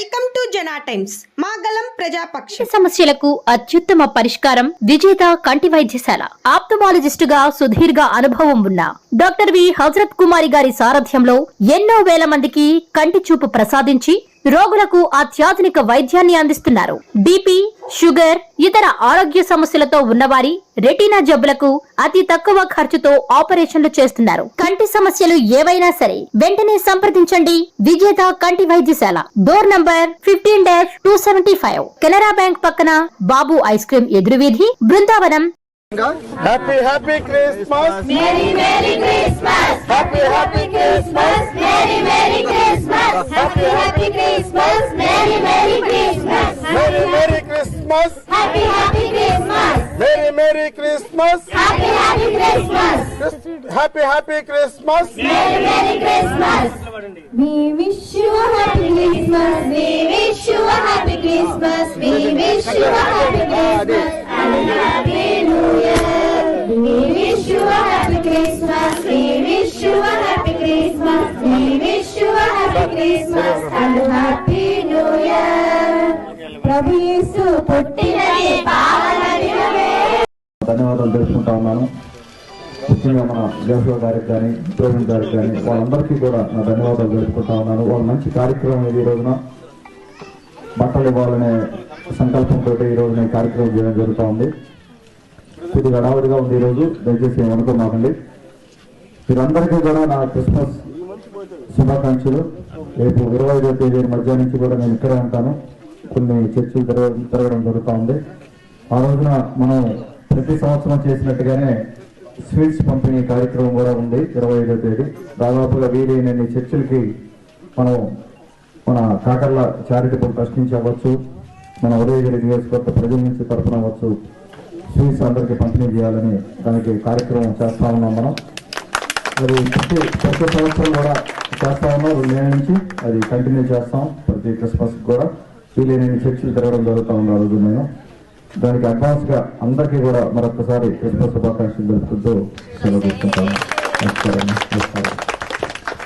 Welcome to జనా times. మాగలం ప్రజాపక్ష సమస్యలకు అత్యుత్తమ పరిష్కారం విజేత కంటి వైద్యశాల. ఆప్థమాలజిస్ట్ గా సుదీర్ఘ అనుభవం ఉన్న డాక్టర్ వి హజరత్ కుమారి గారి సారథ్యంలో ఎన్నో వేల మందికి కంటి చూపు ప్రసాదించి రోగులకు అత్యాధునిక వైద్యాన్ని అందిస్తున్నారు. బీపీ, షుగర్, ఇతర ఆరోగ్య సమస్యలతో ఉన్నవారి రెటీనా జబ్బులకు అతి తక్కువ ఖర్చుతో ఆపరేషన్లు చేస్తున్నారు. కంటి సమస్యలు ఏవైనా సరే వెంటనే సంప్రదించండి విజేత కంటి వైద్యశాల. డోర్ నంబర్ 15-275, కెనరా బ్యాంక్ పక్కన, బాబు ఐస్ క్రీమ్ ఎదురువీధి, Brindavanam. Happy Happy Christmas, Merry Merry Christmas, Happy Happy Christmas, Merry Merry Christmas, Happy Happy Christmas, Merry Merry Christmas, Merry Merry Christmas, Happy Happy Christmas, Merry Merry Christmas, Happy Happy Christmas, Happy Happy Christmas, Merry Merry Christmas. We wish you a happy Christmas, we wish you a happy Christmas, we wish you a happy Christmas and a happy New Year. We wish you a happy Christmas, we wish you a happy Christmas, we wish you a happy Christmas and a happy New Year. ప్రభు యేసు పుట్టినది పావన దినమే. ధన్యవాదాలు తెలుసుకుంటా ఉన్నాను. ముఖ్యంగా మన Joshua గారికి కానీ, ప్రవీణ్ గారికి కానీ, వాళ్ళందరికీ కూడా నా ధన్యవాదాలు తెలుసుకుంటా ఉన్నాను. వాళ్ళ మంచి కార్యక్రమం ఇది. ఈ రోజున బట్టలు ఇవ్వాలనే సంకల్పంతో ఈ రోజున ఈ కార్యక్రమం చేయడం జరుగుతూ ఉంది. కొద్దిగా హడావుడిగా ఉంది ఈరోజు, దయచేసి ఏమనుకోమాకండి. మీరందరికీ కూడా నా క్రిస్మస్ శుభాకాంక్షలు. రేపు 25వ తేదీ మధ్యాహ్నం నుంచి కూడా నేను ఇక్కడే ఉంటాను. కొన్ని చర్చలు తిరగడం జరుగుతూ ఉంది. ఆ రోజున మనం ప్రతి సంవత్సరం చేసినట్టుగానే స్వీట్స్ పంపిణీ కార్యక్రమం కూడా ఉంది 25వ తేదీ. దాదాపుగా వీలైనన్ని చర్చలకి మనం మన కాకర్ల చారిటబుల్ ట్రస్ట్ నుంచి అవ్వచ్చు, మన ఉదయగిరి నియోజకవర్గ ప్రజల నుంచి తరఫున అవ్వచ్చు, స్వీట్స్ అందరికీ పంపిణీ చేయాలని దానికి కార్యక్రమం చేస్తా ఉన్నాం. మనం అది ప్రతి సంవత్సరం కూడా చేస్తా ఉన్నాం. 2 నెలల నుంచి అది కంటిన్యూ చేస్తాం. ప్రతి క్రిస్మస్ కూడా వీలైన చర్చలు తిరగడం జరుగుతూ ఉంది. ఆ రోజు నేను దానికి అడ్వాన్స్గా అందరికీ కూడా మరొకసారి క్రిస్మస్ శుభాకాంక్షలు తెలుపుకుంటూ సెలవు తీసుకుంటాను. నమస్కారం.